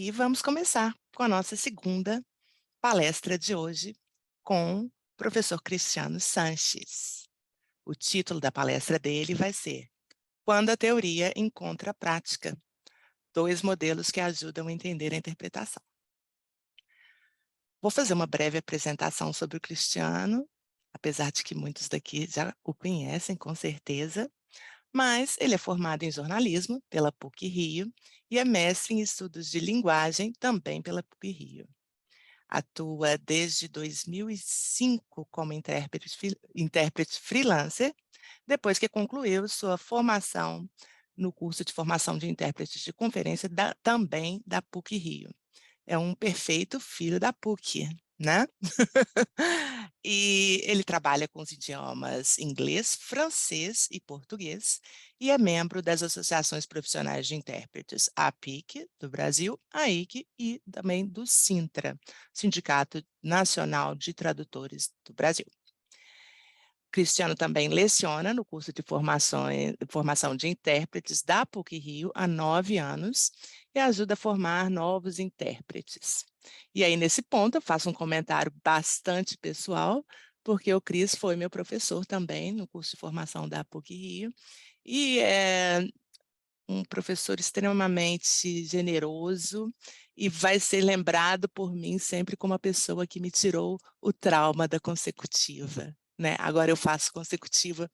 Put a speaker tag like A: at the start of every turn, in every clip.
A: E vamos começar com a nossa segunda palestra de hoje com o professor Cristiano Sanches. O título da palestra dele vai ser Quando a Teoria Encontra a Prática, dois modelos que ajudam a entender a interpretação. Vou fazer uma breve apresentação sobre o Cristiano, apesar de que muitos daqui já o conhecem, com certeza, mas ele é formado em jornalismo pela PUC-Rio e é mestre em estudos de linguagem também pela PUC-Rio. Atua desde 2005 como intérprete freelancer, depois que concluiu sua formação no curso de formação de intérpretes de conferência também da PUC-Rio. É um perfeito filho da PUC, né? E ele trabalha com os idiomas inglês, francês e português, e é membro das associações profissionais de intérpretes, a APIC, do Brasil, a IC e também do SINTRA, Sindicato Nacional de Tradutores do Brasil. Cristiano também leciona no curso de formação de intérpretes da PUC-Rio há 9 anos e ajuda a formar novos intérpretes. E aí, nesse ponto, eu faço um comentário bastante pessoal, porque o Cris foi meu professor também no curso de formação da PUC-Rio, e é um professor extremamente generoso e vai ser lembrado por mim sempre como a pessoa que me tirou o trauma da consecutiva, né? Agora eu faço consecutiva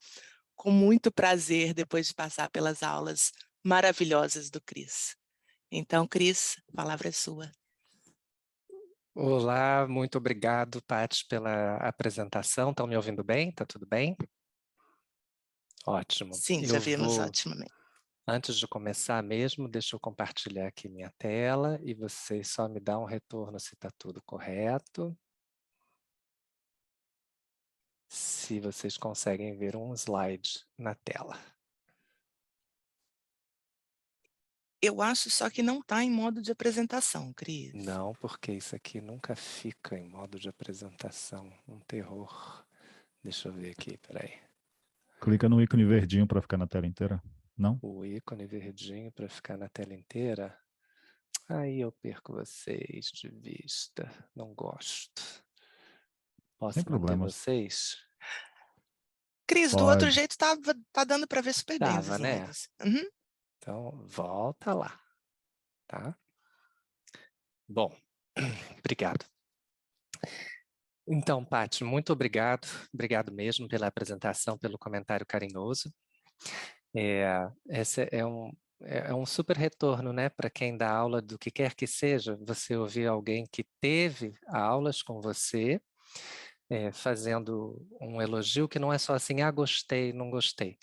A: com muito prazer depois de passar pelas aulas maravilhosas do Cris. Então, Cris, a palavra é sua.
B: Olá, muito obrigado, Paty, pela apresentação. Estão me ouvindo bem? Está tudo bem? Ótimo.
A: Sim, já vimos otimamente.
B: Antes de começar mesmo, deixa eu compartilhar aqui minha tela e vocês só me dão um retorno se está tudo correto. Se vocês conseguem ver um slide na tela.
A: Eu acho só que não está em modo de apresentação, Cris.
B: Não, porque isso aqui nunca fica em modo de apresentação. Um terror. Deixa eu ver aqui, peraí.
C: Clica no ícone verdinho para ficar na tela inteira. Não?
B: O ícone verdinho para ficar na tela inteira. Aí eu perco vocês de vista. Não gosto.
C: Sem
B: Posso manter
C: problemas.
B: vocês?
A: Cris, do outro
C: Pode.
A: jeito tá dando para ver super bem os
B: Tava, né?
A: slides. Uhum.
B: Então, volta lá, tá? Bom, obrigado. Então, Paty, muito obrigado. Obrigado mesmo pela apresentação, pelo comentário carinhoso. Esse é um super retorno, né, para quem dá aula do que quer que seja, você ouvir alguém que teve aulas com você, fazendo um elogio que não é só assim, gostei, não gostei,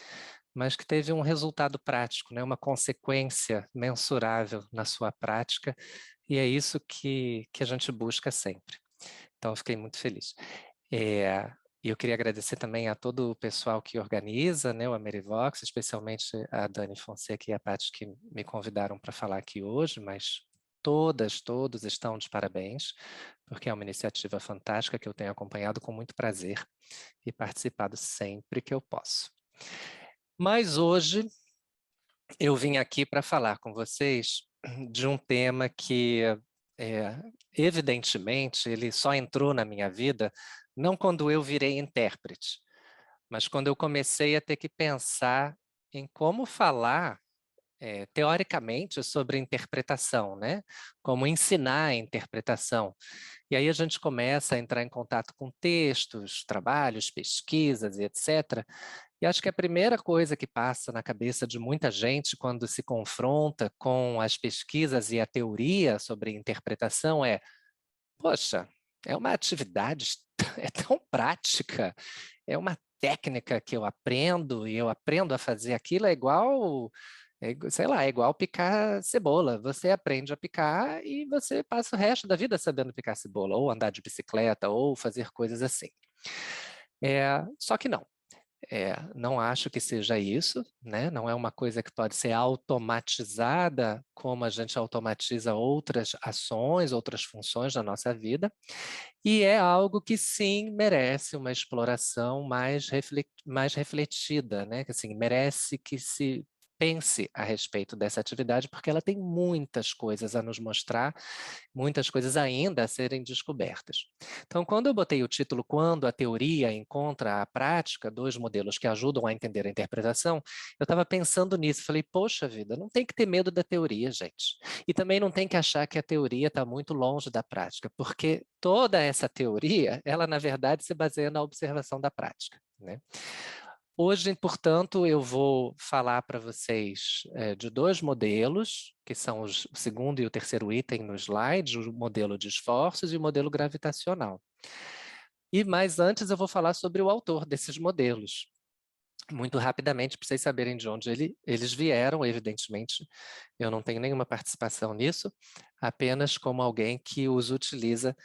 B: mas que teve um resultado prático, né, uma consequência mensurável na sua prática, e é isso que a gente busca sempre. Então, eu fiquei muito feliz. E eu queria agradecer também a todo o pessoal que organiza, né, o Amerivox, especialmente a Dani Fonseca e a Paty que me convidaram para falar aqui hoje, mas todos estão de parabéns, porque é uma iniciativa fantástica que eu tenho acompanhado com muito prazer e participado sempre que eu posso. Mas hoje eu vim aqui para falar com vocês de um tema que, evidentemente, ele só entrou na minha vida não quando eu virei intérprete, mas quando eu comecei a ter que pensar em como falar, teoricamente, sobre interpretação, né? Como ensinar a interpretação. E aí a gente começa a entrar em contato com textos, trabalhos, pesquisas e etc. E acho que a primeira coisa que passa na cabeça de muita gente quando se confronta com as pesquisas e a teoria sobre interpretação é: poxa, é uma atividade, é tão prática, é uma técnica que eu aprendo e eu aprendo a fazer aquilo, sei lá, é igual picar cebola. Você aprende a picar e você passa o resto da vida sabendo picar cebola, ou andar de bicicleta, ou fazer coisas assim. Só que não. Não acho que seja isso, né? Não é uma coisa que pode ser automatizada como a gente automatiza outras ações, outras funções da nossa vida, e é algo que sim merece uma exploração mais refletida, né? Que assim, merece que se pense a respeito dessa atividade, porque ela tem muitas coisas a nos mostrar, muitas coisas ainda a serem descobertas. Então, quando eu botei o título Quando a Teoria Encontra a Prática, 2 modelos que ajudam a entender a interpretação, eu estava pensando nisso, falei, poxa vida, não tem que ter medo da teoria, gente. E também não tem que achar que a teoria está muito longe da prática, porque toda essa teoria, ela na verdade se baseia na observação da prática, né? Hoje, portanto, eu vou falar para vocês de 2 modelos, que são o segundo e o terceiro item no slide, o modelo de esforços e o modelo gravitacional. Mas antes eu vou falar sobre o autor desses modelos. Muito rapidamente, para vocês saberem de onde eles vieram, evidentemente, eu não tenho nenhuma participação nisso, apenas como alguém que os utiliza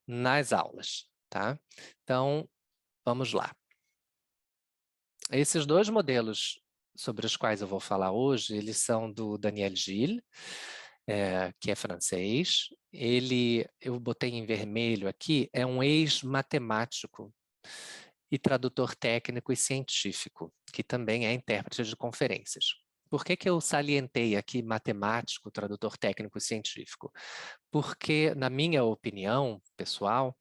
B: nas aulas, tá? Então, vamos lá. Esses 2 modelos sobre os quais eu vou falar hoje, eles são do Daniel Gilles, que é francês. Eu botei em vermelho aqui, é um ex-matemático e tradutor técnico e científico, que também é intérprete de conferências. Por que eu salientei aqui matemático, tradutor técnico e científico? Porque, na minha opinião pessoal,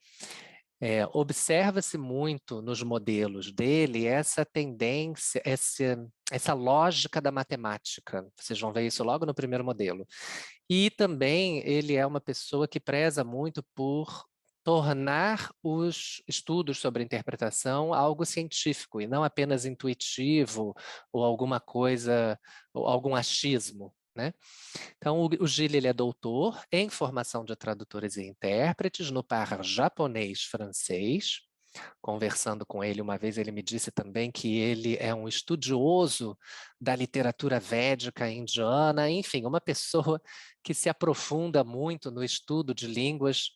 B: observa-se muito nos modelos dele essa tendência, essa lógica da matemática. Vocês vão ver isso logo no primeiro modelo. E também ele é uma pessoa que preza muito por tornar os estudos sobre interpretação algo científico e não apenas intuitivo ou alguma coisa, ou algum achismo, né? Então, o Gilles ele é doutor em formação de tradutores e intérpretes no par japonês-francês. Conversando com ele uma vez, ele me disse também que ele é um estudioso da literatura védica indiana, enfim, uma pessoa que se aprofunda muito no estudo de línguas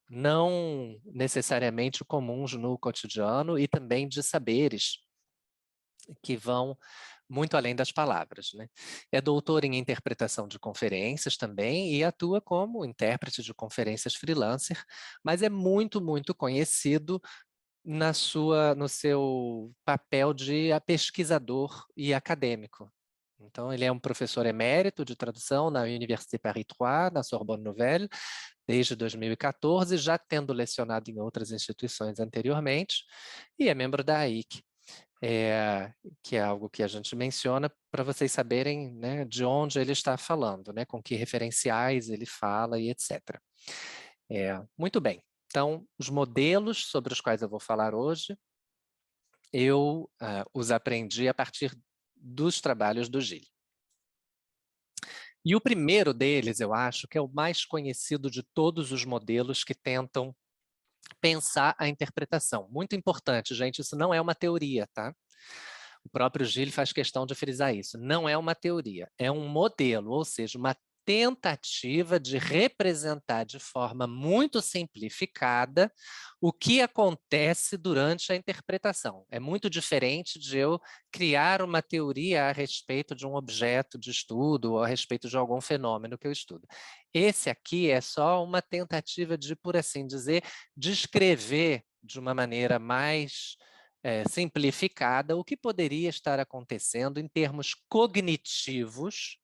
B: não necessariamente comuns no cotidiano e também de saberes que vão muito além das palavras, né? É doutor em interpretação de conferências também e atua como intérprete de conferências freelancer, mas é muito, muito conhecido no seu papel de pesquisador e acadêmico. Então, ele é um professor emérito de tradução na Université Paris 3, na Sorbonne Nouvelle, desde 2014, já tendo lecionado em outras instituições anteriormente, e é membro da AIC, que é algo que a gente menciona para vocês saberem, né, de onde ele está falando, né, com que referenciais ele fala e etc. Muito bem, então os modelos sobre os quais eu vou falar hoje, eu os aprendi a partir dos trabalhos do Gilles. E o primeiro deles, eu acho, que é o mais conhecido de todos os modelos que tentam pensar a interpretação. Muito importante, gente, isso não é uma teoria, tá? O próprio Gilles faz questão de frisar isso. Não é uma teoria, é um modelo, ou seja, uma tentativa de representar de forma muito simplificada o que acontece durante a interpretação. É muito diferente de eu criar uma teoria a respeito de um objeto de estudo ou a respeito de algum fenômeno que eu estudo. Esse aqui é só uma tentativa de, por assim dizer, descrever de uma maneira mais simplificada o que poderia estar acontecendo em termos cognitivos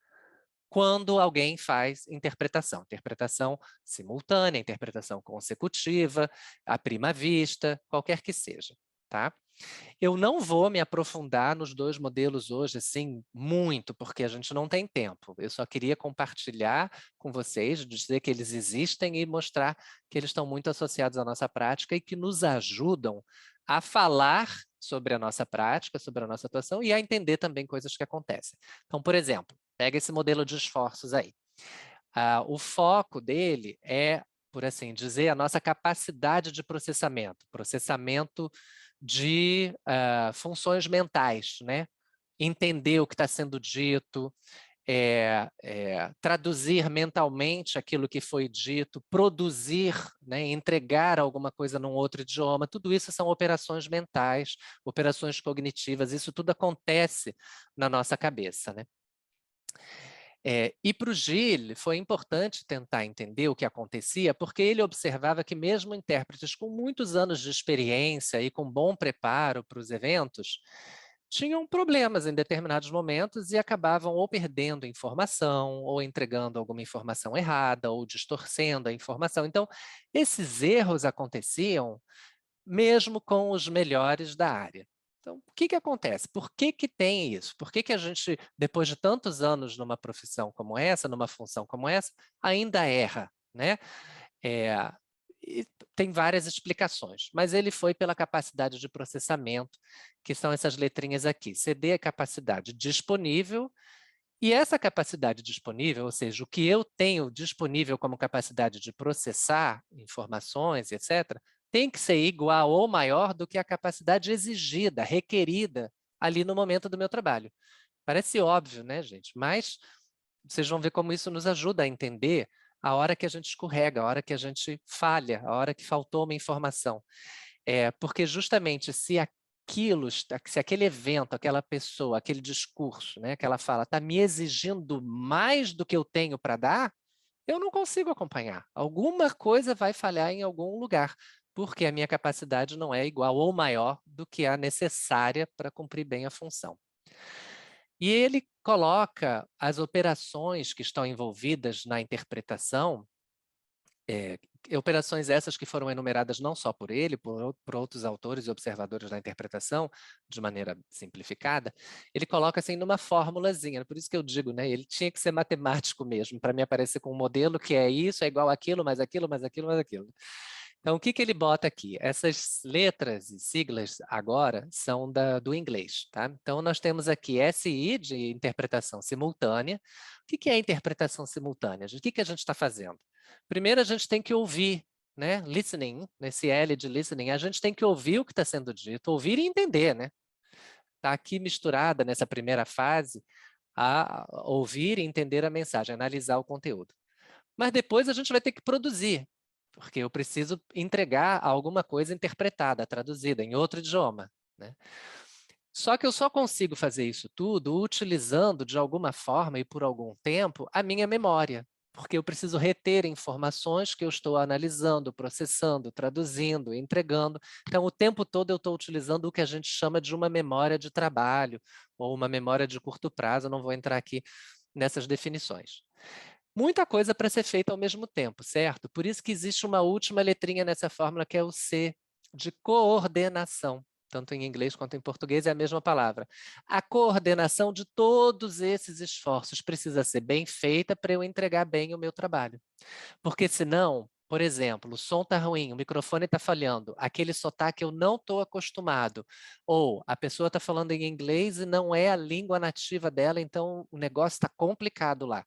B: quando alguém faz interpretação. Interpretação simultânea, interpretação consecutiva, à prima vista, qualquer que seja, tá? Eu não vou me aprofundar nos 2 modelos hoje, assim, muito, porque a gente não tem tempo. Eu só queria compartilhar com vocês, dizer que eles existem e mostrar que eles estão muito associados à nossa prática e que nos ajudam a falar sobre a nossa prática, sobre a nossa atuação e a entender também coisas que acontecem. Então, por exemplo, pega esse modelo de esforços aí. O foco dele é, por assim dizer, a nossa capacidade de processamento de funções mentais, né? Entender o que está sendo dito, traduzir mentalmente aquilo que foi dito, produzir, né, entregar alguma coisa num outro idioma, tudo isso são operações mentais, operações cognitivas, isso tudo acontece na nossa cabeça, né? E para o Gilles foi importante tentar entender o que acontecia, porque ele observava que mesmo intérpretes com muitos anos de experiência e com bom preparo para os eventos, tinham problemas em determinados momentos e acabavam ou perdendo informação, ou entregando alguma informação errada, ou distorcendo a informação. Então, esses erros aconteciam mesmo com os melhores da área. Então, o que acontece? Por que tem isso? Por que a gente, depois de tantos anos numa profissão como essa, numa função como essa, ainda erra, né? E tem várias explicações, mas ele foi pela capacidade de processamento, que são essas letrinhas aqui. CD é capacidade disponível, e essa capacidade disponível, ou seja, o que eu tenho disponível como capacidade de processar informações, etc., tem que ser igual ou maior do que a capacidade exigida, requerida ali no momento do meu trabalho. Parece óbvio, né, gente? Mas vocês vão ver como isso nos ajuda a entender a hora que a gente escorrega, a hora que a gente falha, a hora que faltou uma informação. Porque justamente se aquele evento, aquela pessoa, aquele discurso, né, que ela fala, está me exigindo mais do que eu tenho para dar, eu não consigo acompanhar. Alguma coisa vai falhar em algum lugar, porque a minha capacidade não é igual ou maior do que a necessária para cumprir bem a função. E ele coloca as operações que estão envolvidas na interpretação, operações essas que foram enumeradas não só por ele, por outros autores e observadores da interpretação, de maneira simplificada, ele coloca assim numa formulazinha, por isso que eu digo, né, ele tinha que ser matemático mesmo, para me aparecer com um modelo que é isso, é igual aquilo, mais aquilo, mais aquilo, mais aquilo. Então, o que ele bota aqui? Essas letras e siglas agora são do inglês, tá? Então, nós temos aqui SI, de interpretação simultânea. O que é interpretação simultânea? O que a gente está fazendo? Primeiro, a gente tem que ouvir, né? Listening, nesse L de listening, a gente tem que ouvir o que está sendo dito, ouvir e entender, né? Está aqui misturada nessa primeira fase a ouvir e entender a mensagem, analisar o conteúdo. Mas depois a gente vai ter que produzir, porque eu preciso entregar alguma coisa interpretada, traduzida em outro idioma, né? Só que eu só consigo fazer isso tudo utilizando, de alguma forma e por algum tempo, a minha memória, porque eu preciso reter informações que eu estou analisando, processando, traduzindo, entregando. Então, o tempo todo eu estou utilizando o que a gente chama de uma memória de trabalho, ou uma memória de curto prazo, eu não vou entrar aqui nessas definições. Muita coisa para ser feita ao mesmo tempo, certo? Por isso que existe uma última letrinha nessa fórmula, que é o C, de coordenação. Tanto em inglês quanto em português é a mesma palavra. A coordenação de todos esses esforços precisa ser bem feita para eu entregar bem o meu trabalho. Porque senão, por exemplo, o som está ruim, o microfone está falhando, aquele sotaque eu não estou acostumado, ou a pessoa está falando em inglês e não é a língua nativa dela, então o negócio está complicado lá.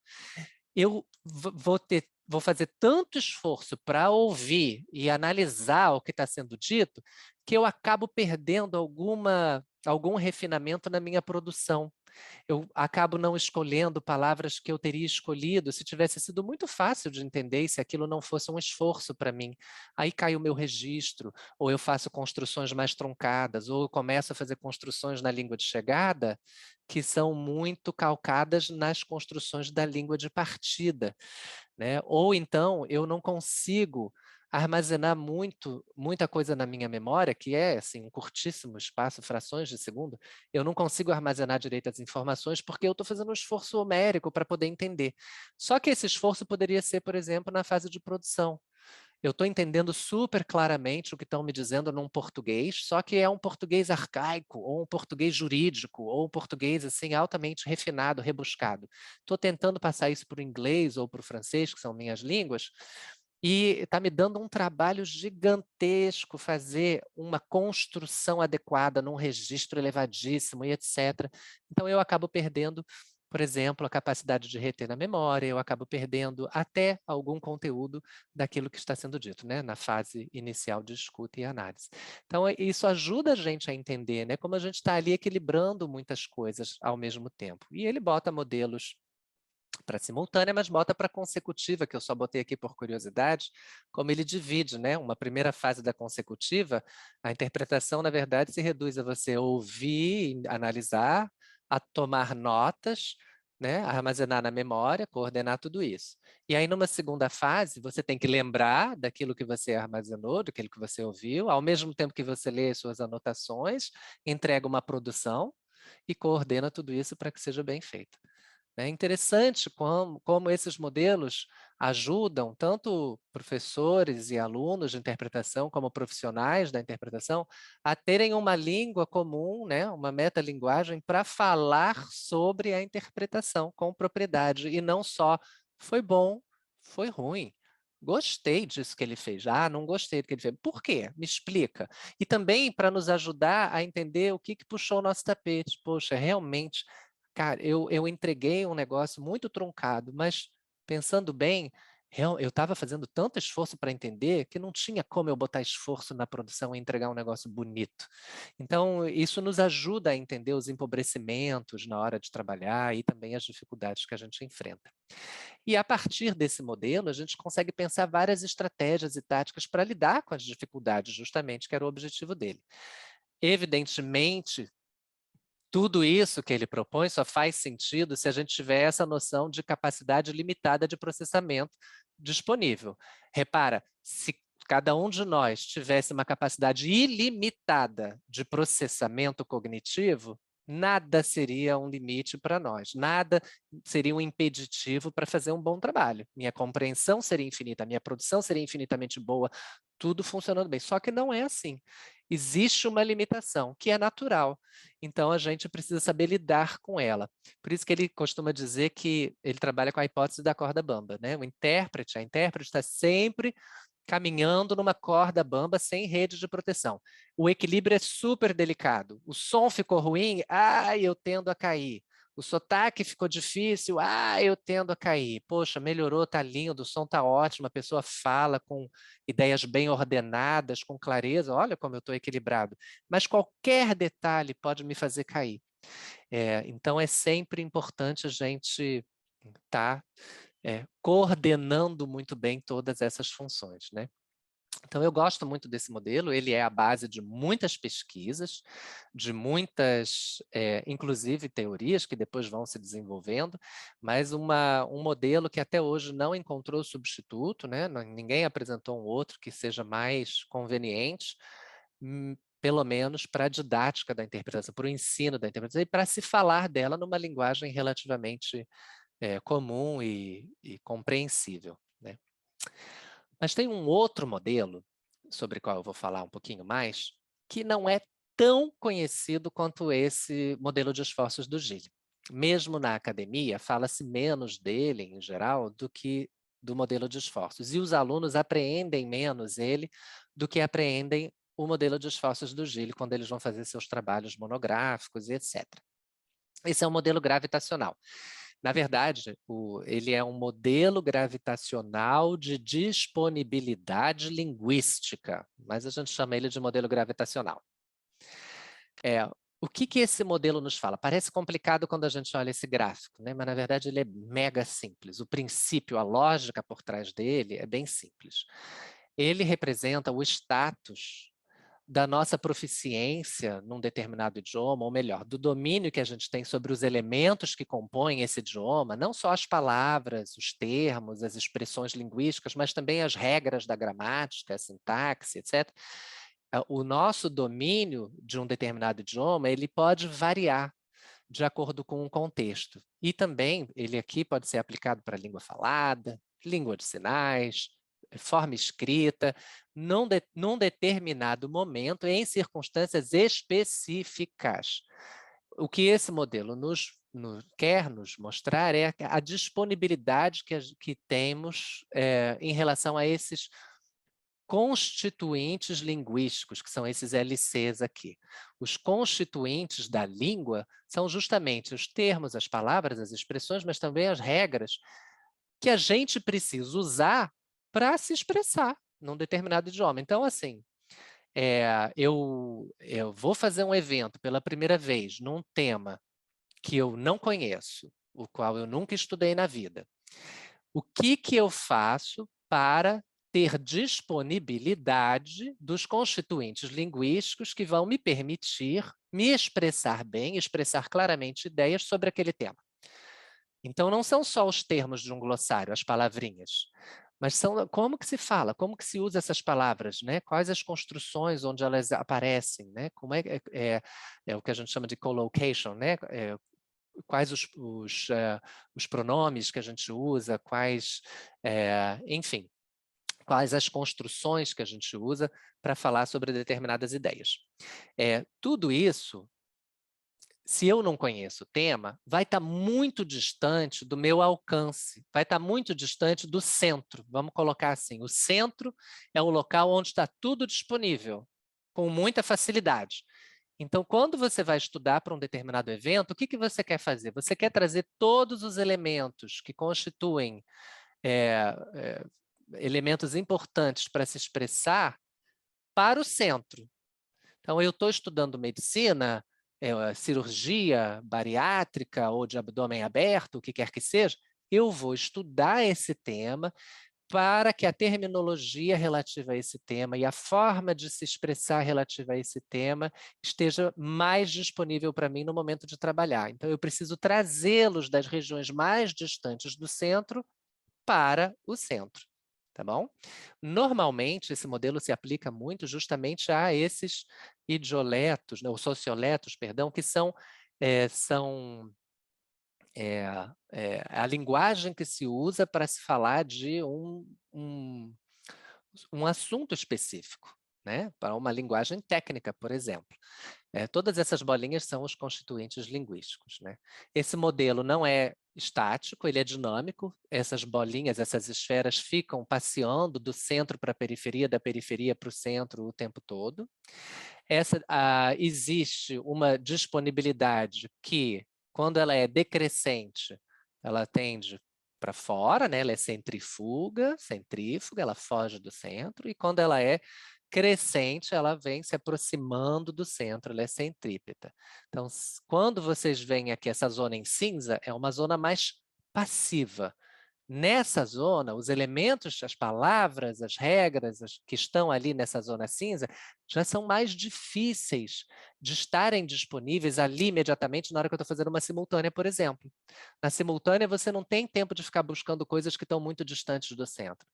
B: Eu vou fazer tanto esforço para ouvir e analisar o que está sendo dito, que eu acabo perdendo algum refinamento na minha produção. Eu acabo não escolhendo palavras que eu teria escolhido se tivesse sido muito fácil de entender e se aquilo não fosse um esforço para mim. Aí cai o meu registro, ou eu faço construções mais truncadas, ou eu começo a fazer construções na língua de chegada que são muito calcadas nas construções da língua de partida, né? Ou então eu não consigo armazenar muita coisa na minha memória, que é assim, um curtíssimo espaço, frações de segundo, eu não consigo armazenar direito as informações porque eu estou fazendo um esforço homérico para poder entender. Só que esse esforço poderia ser, por exemplo, na fase de produção. Eu estou entendendo super claramente o que estão me dizendo num português, só que é um português arcaico, ou um português jurídico, ou um português assim altamente refinado, rebuscado. Estou tentando passar isso para o inglês ou para o francês, que são minhas línguas, e está me dando um trabalho gigantesco fazer uma construção adequada num registro elevadíssimo e etc. Então eu acabo perdendo, por exemplo, a capacidade de reter na memória, eu acabo perdendo até algum conteúdo daquilo que está sendo dito, né, na fase inicial de escuta e análise. Então, isso ajuda a gente a entender, né, como a gente está ali equilibrando muitas coisas ao mesmo tempo. E ele bota modelos para simultânea, mas bota para consecutiva, que eu só botei aqui por curiosidade, como ele divide, né? Uma primeira fase da consecutiva, a interpretação, na verdade, se reduz a você ouvir, analisar, a tomar notas, né? A armazenar na memória, coordenar tudo isso. E aí, numa segunda fase, você tem que lembrar daquilo que você armazenou, daquilo que você ouviu, ao mesmo tempo que você lê as suas anotações, entrega uma produção, e coordena tudo isso para que seja bem feito. É interessante como esses modelos ajudam tanto professores e alunos de interpretação, como profissionais da interpretação, a terem uma língua comum, né, uma metalinguagem, para falar sobre a interpretação com propriedade, e não só foi bom, foi ruim. Gostei disso que ele fez. Ah, não gostei do que ele fez. Por quê? Me explica. E também para nos ajudar a entender o que puxou o nosso tapete. Poxa, realmente, cara, eu entreguei um negócio muito truncado, mas pensando bem, eu estava fazendo tanto esforço para entender que não tinha como eu botar esforço na produção e entregar um negócio bonito. Então, isso nos ajuda a entender os empobrecimentos na hora de trabalhar e também as dificuldades que a gente enfrenta. E a partir desse modelo, a gente consegue pensar várias estratégias e táticas para lidar com as dificuldades, justamente, que era o objetivo dele. Evidentemente, tudo isso que ele propõe só faz sentido se a gente tiver essa noção de capacidade limitada de processamento disponível. Repara, se cada um de nós tivesse uma capacidade ilimitada de processamento cognitivo, nada seria um limite para nós, nada seria um impeditivo para fazer um bom trabalho. Minha compreensão seria infinita, minha produção seria infinitamente boa, tudo funcionando bem. Só que não é assim. Existe uma limitação, que é natural. Então, a gente precisa saber lidar com ela. Por isso que ele costuma dizer que ele trabalha com a hipótese da corda bamba, né? A intérprete está sempre caminhando numa corda bamba sem rede de proteção. O equilíbrio é super delicado. O som ficou ruim, eu tendo a cair. O sotaque ficou difícil, eu tendo a cair. Poxa, melhorou, tá lindo, o som tá ótimo, a pessoa fala com ideias bem ordenadas, com clareza, olha como eu estou equilibrado. Mas qualquer detalhe pode me fazer cair. Então, é sempre importante a gente estar coordenando muito bem todas essas funções, né? Então, eu gosto muito desse modelo, ele é a base de muitas pesquisas, de muitas, inclusive, teorias que depois vão se desenvolvendo, mas um modelo que até hoje não encontrou substituto, né? Ninguém apresentou um outro que seja mais conveniente, pelo menos para a didática da interpretação, para o ensino da interpretação e para se falar dela numa linguagem relativamente comum e compreensível, né? Mas tem um outro modelo, sobre o qual eu vou falar um pouquinho mais, que não é tão conhecido quanto esse modelo de esforços do Gili. Mesmo na academia, fala-se menos dele, em geral, do que do modelo de esforços. E os alunos apreendem menos ele do que apreendem o modelo de esforços do Gili quando eles vão fazer seus trabalhos monográficos e etc. Esse é o modelo gravitacional. Na verdade, ele é um modelo gravitacional de disponibilidade linguística, mas a gente chama ele de modelo gravitacional. O que esse modelo nos fala? Parece complicado quando a gente olha esse gráfico, né? Mas na verdade ele é mega simples. O princípio, a lógica por trás dele é bem simples. Ele representa o status da nossa proficiência num determinado idioma, ou melhor, do domínio que a gente tem sobre os elementos que compõem esse idioma, não só as palavras, os termos, as expressões linguísticas, mas também as regras da gramática, a sintaxe, etc. O nosso domínio de um determinado idioma, ele pode variar de acordo com o contexto. E também, ele aqui pode ser aplicado para língua falada, língua de sinais, forma escrita, num determinado momento, em circunstâncias específicas. O que esse modelo quer nos mostrar é a disponibilidade que temos em relação a esses constituintes linguísticos, que são esses LCs aqui. Os constituintes da língua são justamente os termos, as palavras, as expressões, mas também as regras que a gente precisa usar para se expressar num determinado idioma. Então, assim, eu vou fazer um evento pela primeira vez num tema que eu não conheço, o qual eu nunca estudei na vida. O que eu faço para ter disponibilidade dos constituintes linguísticos que vão me permitir me expressar bem, expressar claramente ideias sobre aquele tema? Então, não são só os termos de um glossário, as palavrinhas, Mas como que se fala? Como que se usa essas palavras, né? Quais as construções onde elas aparecem, né? Como é o que a gente chama de collocation, né? Quais os pronomes que a gente usa, enfim, quais as construções que a gente usa para falar sobre determinadas ideias. Tudo isso, se eu não conheço o tema, vai estar muito distante do meu alcance, vai estar muito distante do centro. Vamos colocar assim, o centro é o local onde está tudo disponível, com muita facilidade. Então, quando você vai estudar para um determinado evento, o que você quer fazer? Você quer trazer todos os elementos que constituem elementos importantes para se expressar para o centro. Então, eu estou estudando medicina, cirurgia bariátrica ou de abdômen aberto, o que quer que seja, eu vou estudar esse tema para que a terminologia relativa a esse tema e a forma de se expressar relativa a esse tema esteja mais disponível para mim no momento de trabalhar. Então, eu preciso trazê-los das regiões mais distantes do centro para o centro. Tá bom? Normalmente, esse modelo se aplica muito justamente a esses idioletos, né, ou socioletos, perdão, que são a linguagem que se usa para se falar de um assunto específico, né? Para uma linguagem técnica, por exemplo. Todas essas bolinhas são os constituintes linguísticos, né? Esse modelo não é estático, ele é dinâmico. Essas bolinhas, essas esferas ficam passeando do centro para a periferia, da periferia para o centro o tempo todo. Existe uma disponibilidade que, quando ela é decrescente, ela tende para fora, né? Ela é centrífuga, ela foge do centro, e quando ela é crescente, ela vem se aproximando do centro, ela é centrípeta. Então, quando vocês veem aqui essa zona em cinza, é uma zona mais passiva. Nessa zona, os elementos, as palavras, as regras que estão ali nessa zona cinza já são mais difíceis de estarem disponíveis ali imediatamente na hora que eu estou fazendo uma simultânea, por exemplo. Na simultânea, você não tem tempo de ficar buscando coisas que estão muito distantes do centro.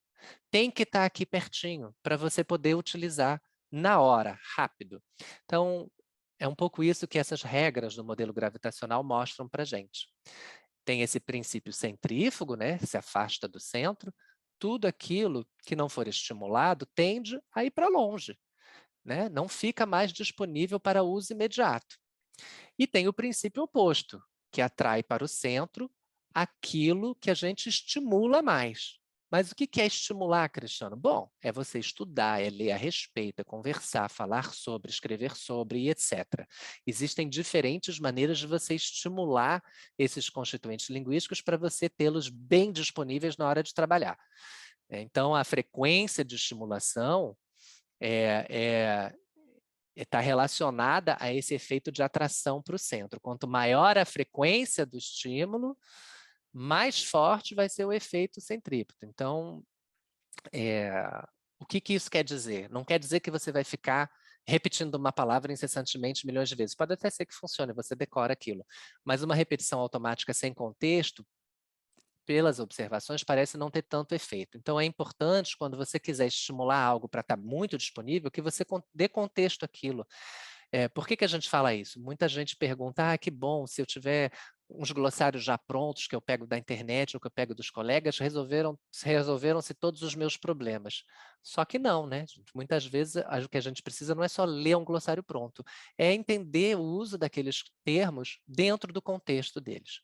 B: Tem que estar aqui pertinho para você poder utilizar na hora, rápido. Então, é um pouco isso que essas regras do modelo gravitacional mostram para a gente. Tem esse princípio centrífugo, né? Se afasta do centro. Tudo aquilo que não for estimulado tende a ir para longe, né? Não fica mais disponível para uso imediato. E tem o princípio oposto, que atrai para o centro aquilo que a gente estimula mais. Mas o que é estimular, Cristiano? Bom, é você estudar, é ler a respeito, é conversar, falar sobre, escrever sobre e etc. Existem diferentes maneiras de você estimular esses constituintes linguísticos para você tê-los bem disponíveis na hora de trabalhar. Então, a frequência de estimulação está relacionada a esse efeito de atração para o centro. Quanto maior a frequência do estímulo, mais forte vai ser o efeito centrípeto. Então, o que isso quer dizer? Não quer dizer que você vai ficar repetindo uma palavra incessantemente milhões de vezes. Pode até ser que funcione, você decora aquilo. Mas uma repetição automática sem contexto, pelas observações, parece não ter tanto efeito. Então, é importante, quando você quiser estimular algo para estar muito disponível, que você dê contexto àquilo. Por que a gente fala isso? Muita gente pergunta, que bom, se eu tiver uns glossários já prontos que eu pego da internet ou que eu pego dos colegas, resolveram-se todos os meus problemas. Só que não, né? Muitas vezes o que a gente precisa não é só ler um glossário pronto, é entender o uso daqueles termos dentro do contexto deles.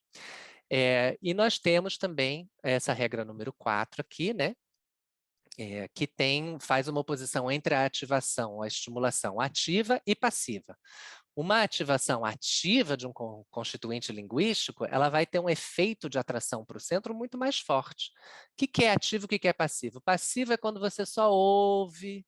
B: E nós temos também essa regra número 4 aqui, né? Que faz uma oposição entre a ativação, a estimulação ativa e passiva. Uma ativação ativa de um constituinte linguístico, ela vai ter um efeito de atração para o centro muito mais forte. O que é ativo e o que é passivo? Passivo é quando você só ouve,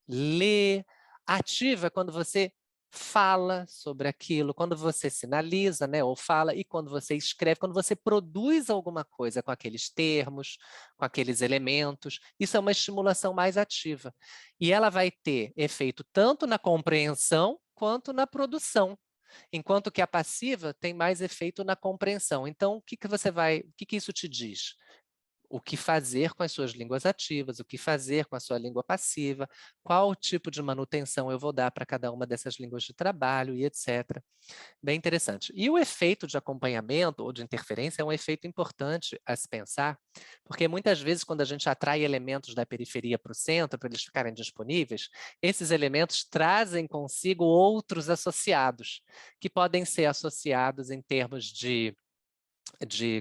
B: lê. Ativo é quando você fala sobre aquilo, quando você sinaliza, né, ou fala, e quando você escreve, quando você produz alguma coisa com aqueles termos, com aqueles elementos, isso é uma estimulação mais ativa. E ela vai ter efeito tanto na compreensão quanto na produção, enquanto que a passiva tem mais efeito na compreensão. Então, o que isso te diz? o que fazer com as suas línguas ativas, o que fazer com a sua língua passiva, qual tipo de manutenção eu vou dar para cada uma dessas línguas de trabalho e etc. Bem interessante. E o efeito de acompanhamento ou de interferência é um efeito importante a se pensar, porque muitas vezes quando a gente atrai elementos da periferia para o centro, para eles ficarem disponíveis, esses elementos trazem consigo outros associados, que podem ser associados em termos de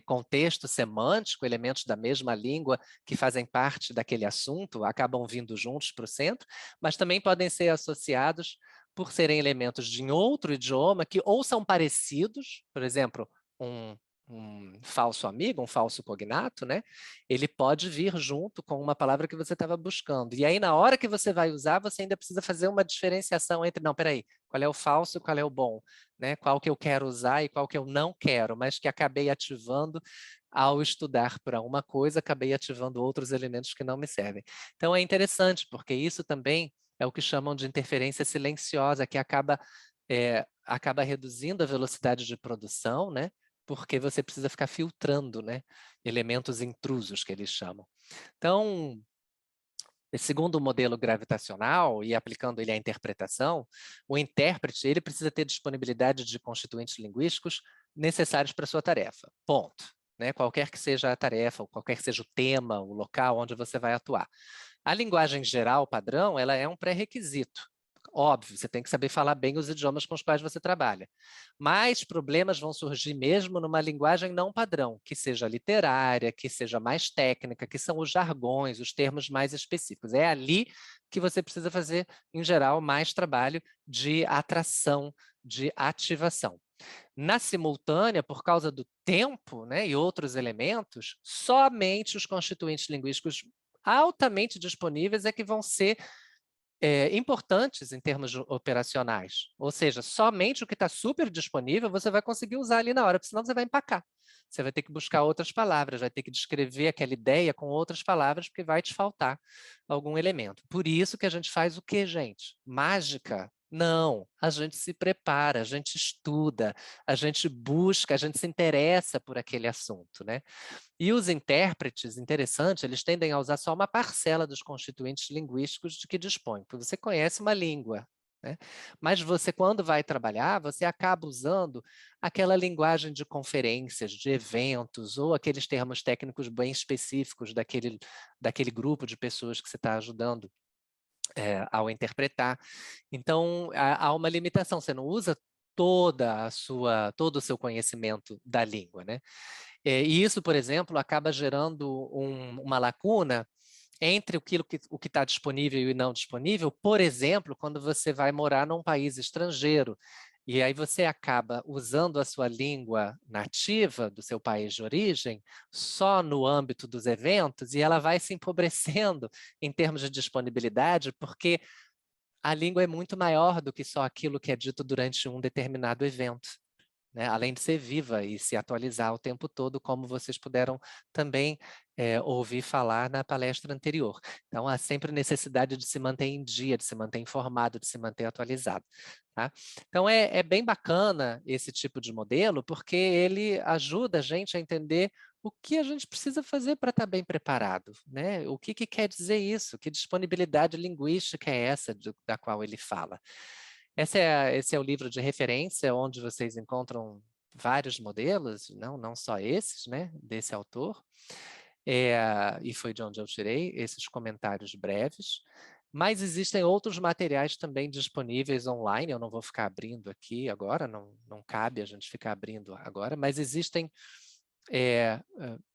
B: contexto semântico, elementos da mesma língua que fazem parte daquele assunto, acabam vindo juntos para o centro, mas também podem ser associados por serem elementos de outro idioma que ou são parecidos, por exemplo, um falso amigo, um falso cognato, né? Ele pode vir junto com uma palavra que você estava buscando. E aí, na hora que você vai usar, você ainda precisa fazer uma diferenciação entre, não, peraí, qual é o falso e qual é o bom? Né? Qual que eu quero usar e qual que eu não quero, mas que acabei ativando ao estudar para uma coisa, acabei ativando outros elementos que não me servem. Então, é interessante, porque isso também é o que chamam de interferência silenciosa, que acaba reduzindo a velocidade de produção, né? Porque você precisa ficar filtrando, né? Elementos intrusos, que eles chamam. Então, segundo o modelo gravitacional, e aplicando ele à interpretação, o intérprete ele precisa ter disponibilidade de constituintes linguísticos necessários para a sua tarefa. Ponto. Né? Qualquer que seja a tarefa, ou qualquer que seja o tema, o local onde você vai atuar. A linguagem geral, padrão, ela é um pré-requisito. Óbvio, você tem que saber falar bem os idiomas com os quais você trabalha. Mas problemas vão surgir mesmo numa linguagem não padrão, que seja literária, que seja mais técnica, que são os jargões, os termos mais específicos. É ali que você precisa fazer, em geral, mais trabalho de atração, de ativação. Na simultânea, por causa do tempo, né, e outros elementos, somente os constituintes linguísticos altamente disponíveis é que vão ser importantes em termos operacionais. Ou seja, somente o que está super disponível você vai conseguir usar ali na hora, porque senão você vai empacar. Você vai ter que buscar outras palavras, vai ter que descrever aquela ideia com outras palavras, porque vai te faltar algum elemento. Por isso que a gente faz o quê, gente? Mágica? Não, a gente se prepara, a gente estuda, a gente busca, a gente se interessa por aquele assunto, né? E os intérpretes, interessante, eles tendem a usar só uma parcela dos constituintes linguísticos de que dispõe, porque você conhece uma língua, né? Mas você, quando vai trabalhar, você acaba usando aquela linguagem de conferências, de eventos, ou aqueles termos técnicos bem específicos daquele grupo de pessoas que você está ajudando ao interpretar. Então, há uma limitação, você não usa todo o seu conhecimento da língua, né? E isso, por exemplo, acaba gerando uma lacuna entre o que está disponível e não disponível, por exemplo, quando você vai morar num país estrangeiro, e aí você acaba usando a sua língua nativa do seu país de origem só no âmbito dos eventos, e ela vai se empobrecendo em termos de disponibilidade, porque a língua é muito maior do que só aquilo que é dito durante um determinado evento. Né? Além de ser viva e se atualizar o tempo todo, como vocês puderam também ouvir falar na palestra anterior. Então, há sempre necessidade de se manter em dia, de se manter informado, de se manter atualizado. Tá? Então, é bem bacana esse tipo de modelo, porque ele ajuda a gente a entender o que a gente precisa fazer para estar bem preparado. Né? O que quer dizer isso? Que disponibilidade linguística é essa da qual ele fala? Esse é o livro de referência, onde vocês encontram vários modelos, não só esses, né, desse autor, e foi de onde eu tirei esses comentários breves, mas existem outros materiais também disponíveis online, eu não vou ficar abrindo aqui agora, não cabe a gente ficar abrindo agora, mas existem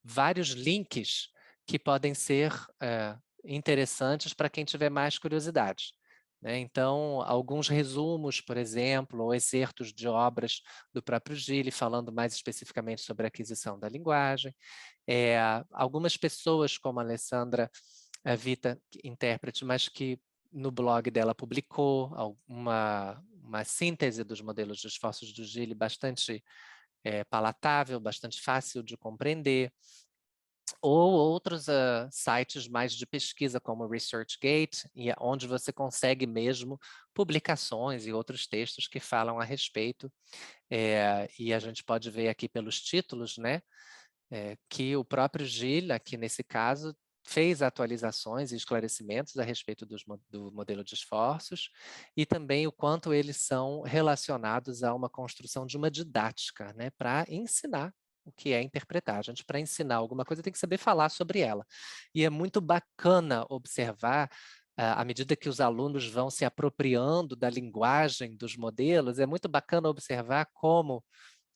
B: vários links que podem ser interessantes para quem tiver mais curiosidade. Né? Então, alguns resumos, por exemplo, ou excertos de obras do próprio Gili, falando mais especificamente sobre a aquisição da linguagem. Algumas pessoas, como a Alessandra Vita, intérprete, mas que no blog dela publicou uma síntese dos modelos de esforços do Gili bastante palatável, bastante fácil de compreender, ou outros sites mais de pesquisa, como o ResearchGate, onde você consegue mesmo publicações e outros textos que falam a respeito, e a gente pode ver aqui pelos títulos, né, que o próprio Gilles, aqui nesse caso, fez atualizações e esclarecimentos a respeito do modelo de esforços e também o quanto eles são relacionados a uma construção de uma didática, né, para ensinar o que é interpretar. A gente, para ensinar alguma coisa, tem que saber falar sobre ela. E é muito bacana observar, à medida que os alunos vão se apropriando da linguagem dos modelos, é muito bacana observar como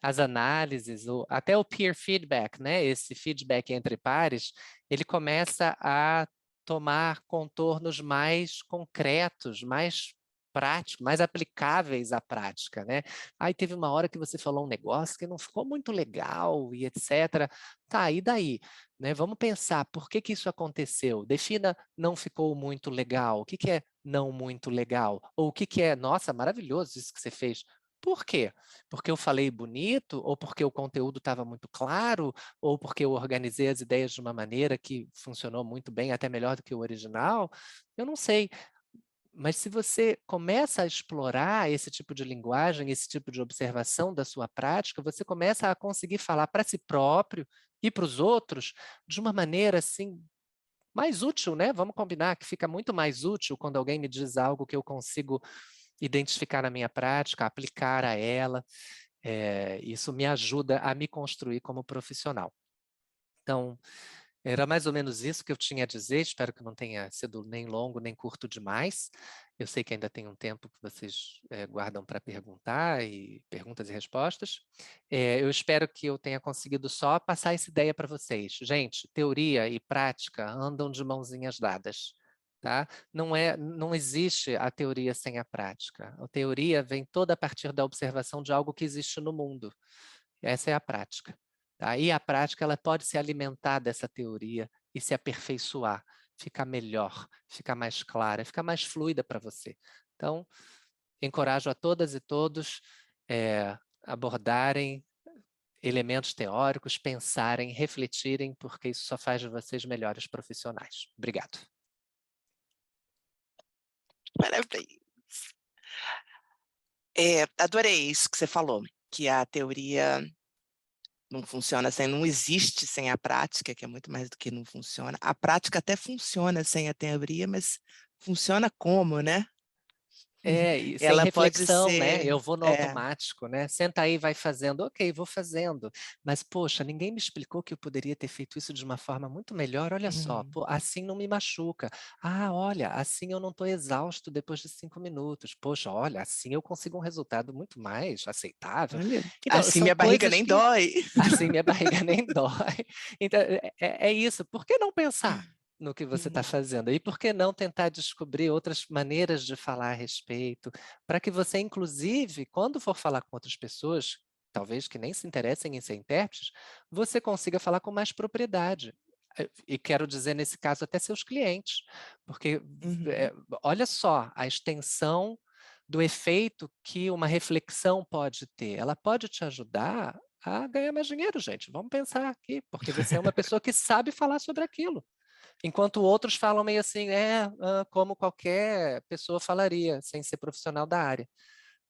B: as análises, até o peer feedback, né? Esse feedback entre pares, ele começa a tomar contornos mais concretos, mais práticos, mais aplicáveis à prática, né? Aí teve uma hora que você falou um negócio que não ficou muito legal e etc. Tá, e daí? Né? Vamos pensar, por que que isso aconteceu? Defina não ficou muito legal. O que que é não muito legal? Ou o que que é, nossa, maravilhoso isso que você fez. Por quê? Porque eu falei bonito, ou porque o conteúdo estava muito claro, ou porque eu organizei as ideias de uma maneira que funcionou muito bem, até melhor do que o original? Eu não sei. Mas se você começa a explorar esse tipo de linguagem, esse tipo de observação da sua prática, você começa a conseguir falar para si próprio e para os outros de uma maneira assim mais útil, né? Vamos combinar que fica muito mais útil quando alguém me diz algo que eu consigo identificar na minha prática, aplicar a ela. Isso me ajuda a me construir como profissional. Então, era mais ou menos isso que eu tinha a dizer, espero que não tenha sido nem longo nem curto demais. Eu sei que ainda tem um tempo que vocês guardam para perguntar, e perguntas e respostas. Eu espero que eu tenha conseguido só passar essa ideia para vocês. Gente, teoria e prática andam de mãozinhas dadas. Tá? Não existe a teoria sem a prática. A teoria vem toda a partir da observação de algo que existe no mundo. Essa é a prática. Tá? E a prática ela pode se alimentar dessa teoria e se aperfeiçoar, ficar melhor, ficar mais clara, ficar mais fluida para você. Então, encorajo a todas e todos abordarem elementos teóricos, pensarem, refletirem, porque isso só faz de vocês melhores profissionais. Obrigado.
A: Parabéns. Adorei isso que você falou, que a teoria não funciona não existe sem a prática, que é muito mais do que não funciona. A prática até funciona sem a teoria, mas funciona como, né?
B: E sem
A: Ela pode
B: reflexão, né?
A: ser...
B: Eu vou no automático, né? Senta aí, vai fazendo. Ok, vou fazendo. Mas, poxa, ninguém me explicou que eu poderia ter feito isso de uma forma muito melhor. Olha só, pô, assim não me machuca. Ah, olha, assim eu não estou exausto depois de 5 minutos. Poxa, olha, assim eu consigo um resultado muito mais aceitável.
A: Olha,
B: Então,
A: assim
B: são
A: minha barriga
B: coisas
A: nem
B: que...
A: dói.
B: Assim minha barriga nem dói. Então, é isso. Por que não pensar no que você está fazendo? E por que não tentar descobrir outras maneiras de falar a respeito, para que você, inclusive, quando for falar com outras pessoas, talvez que nem se interessem em ser intérpretes, você consiga falar com mais propriedade. E quero dizer, nesse caso, até seus clientes, porque olha só a extensão do efeito que uma reflexão pode ter. Ela pode te ajudar a ganhar mais dinheiro, gente. Vamos pensar aqui, porque você é uma pessoa que sabe falar sobre aquilo. Enquanto outros falam meio assim, como qualquer pessoa falaria, sem ser profissional da área.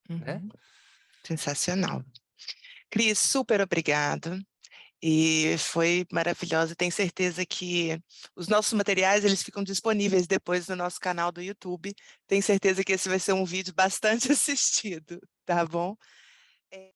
B: Né?
A: Sensacional. Cris, super obrigado. E foi maravilhosa. Tenho certeza que os nossos materiais eles ficam disponíveis depois no nosso canal do YouTube. Tenho certeza que esse vai ser um vídeo bastante assistido, tá bom?